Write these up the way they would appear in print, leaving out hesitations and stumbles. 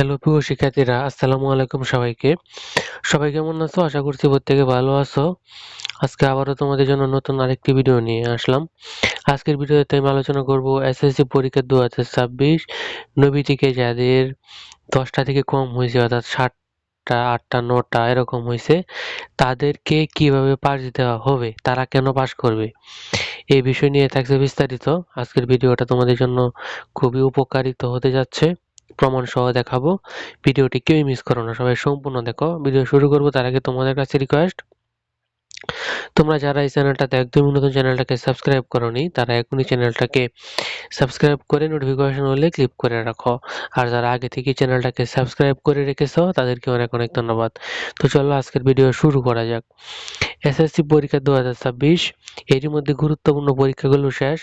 Hello প্রিয় শিক্ষার্থীরা, আসসালামু আলাইকুম সবাইকে। সবাই কেমন আছো? আশা করছি প্রত্যেকে ভালো আছো। আজকে আবারও তোমাদের জন্য নতুন আরেকটি ভিডিও নিয়ে আসলাম। আজকের ভিডিওতে আমি আলোচনা করব এসএসসি পরীক্ষা 2026 নবী থেকে যাদের 10টা থেকে কম হয়েছে, অর্থাৎ 7টা 8টা 9টা এরকম হয়েছে, তাদেরকে কিভাবে পাস দেওয়া হবে, তারা কেন পাস করবে, এই বিষয় নিয়ে থাকছে বিস্তারিত। আজকের ভিডিওটা তোমাদের জন্য খুবই উপকারিত হতে যাচ্ছে, প্রমাণ সহ দেখাবো। ভিডিওটি কেউই মিস করো না, সবাই সম্পূর্ণ দেখো। ভিডিও শুরু করবো তার আগে তোমাদের কাছে রিকোয়েস্ট, তোমরা যারা এই চ্যানেলটাতে একদমই নতুন, চ্যানেলটাকে সাবস্ক্রাইব করোনি, তারা এখনই চ্যানেলটাকে সাবস্ক্রাইব করে নোটিফিকেশন হলে ক্লিক করে রাখো। আর যারা আগে থেকে চ্যানেলটাকে সাবস্ক্রাইব করে রেখেছো তাদেরকে অনেক অনেক ধন্যবাদ। তো চলো আজকের ভিডিও শুরু করা যাক। এসএসসি পরীক্ষা 2026, এরই মধ্যে গুরুত্বপূর্ণ পরীক্ষাগুলো শেষ,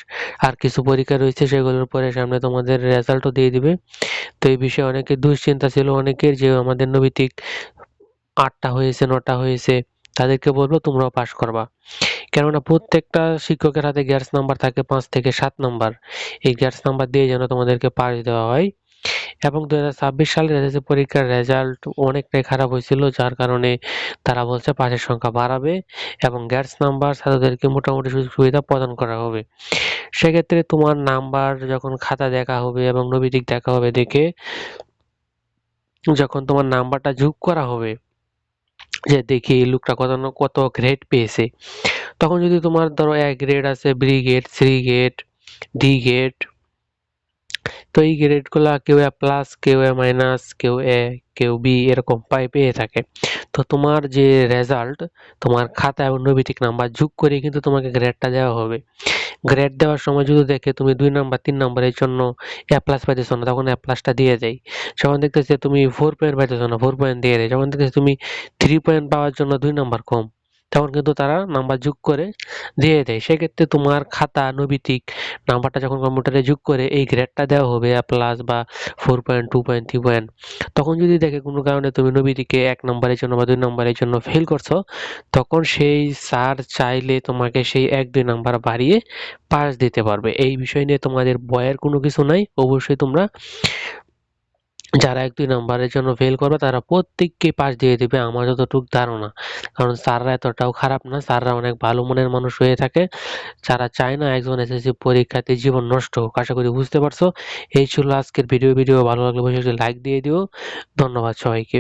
আর কিছু পরীক্ষা রয়েছে, সেগুলোর পরে সামনে তোমাদের রেজাল্টও দিয়ে দিবে। তো এই বিষয়ে অনেকের দুশ্চিন্তা ছিল, অনেকের, যে আমাদের নৈতিক 8টা হয়েছে 9টা হয়েছে, তাদেরকে বলবো তোমরাও পাস করবা। কেননা প্রত্যেকটা শিক্ষকের হাতে গ্যাস নাম্বার থাকে 5 থেকে 7 নাম্বার। এই গ্যাস নাম্বার দিয়ে যেন তোমাদেরকে পাস দেওয়া হয়। এবং 2026 সালের এসএসসি পরীক্ষার রেজাল্ট অনেকটাই খারাপ হয়েছিল, যার কারণে তারা বলছে পাসের সংখ্যা বাড়াবে এবং গ্যাস নাম্বার ছাত্রদেরকে মোটামুটি সুযোগ সুবিধা প্রদান করা হবে। সেক্ষেত্রে তোমার নাম্বার যখন খাতা দেখা হবে এবং নৈতিক দেখা হবে, দেখে যখন তোমার নাম্বারটা যোগ করা হবে, যে দেখি এই লোকটা কত কত গ্রেড পেয়েছে, তখন যদি তোমার ধরো A গ্রেড আছে, B grade, C grade, D grade, তো এই গ্রেডগুলা কেউ A প্লাস, কেউ A মাইনাস, কেউ A, কেউ B এরকম পেয়ে থাকে। তো তোমার যে রেজাল্ট, তোমার খাতা এবং নৈতিক নাম্বার যোগ করে কিন্তু তোমাকে গ্রেডটা দেওয়া হবে। গ্রেড দেওয়ার সময় যদি দেখে তুমি 2 নাম্বার 3 নাম্বারের জন্য A প্লাস পাইতেছো না, তখন A প্লাসটা দিয়ে দেয়। যখন দেখতেছে তুমি 4 পয়েন্ট পাইতেছো না, 4 পয়েন্ট দিয়ে দেয়। যখন দেখতেছে তুমি 3 পয়েন্ট পাওয়ার জন্য 2 নাম্বার কম, তখন কিন্তু তারা নাম্বার যোগ করে দিয়ে দেয়। সেক্ষেত্রে তোমার খাতা নৈতিক নাম্বারটা যখন কম্পিউটারে যোগ করে এই গ্রেডটা দেওয়া হবে A প্লাস বা 4 পয়েন্ট, 2 পয়েন্ট, 3 পয়েন্ট, তখন যদি দেখে কোনো কারণে তুমি নৈতিকে 1 নাম্বারের জন্য বা 2 নাম্বারের জন্য ফেল করছো, তখন সেই স্যার চাইলে তোমাকে সেই 1-2 নাম্বার বাড়িয়ে পাস দিতে পারবে। এই বিষয় নিয়ে তোমাদের ভয়ের কোনো কিছু নাই। অবশ্যই তোমরা যারা 1-2 নাম্বারের জন্য ফেল করবে তারা প্রত্যেককে পাস দিয়ে দিবে, আমার যতটুকু ধারণা। কারণ স্যাররা এতটাও খারাপ না, স্যাররা অনেক ভালো মনের মানুষ হয়ে থাকে, যারা চায় না একজন এসএসসি পরীক্ষার্থী জীবন নষ্ট হোক। আশা করি বুঝতে পারছো। এই ছিল আজকের ভিডিও। ভালো লাগলে অবশ্যই লাইক দিয়ে দিও। ধন্যবাদ সবাইকে।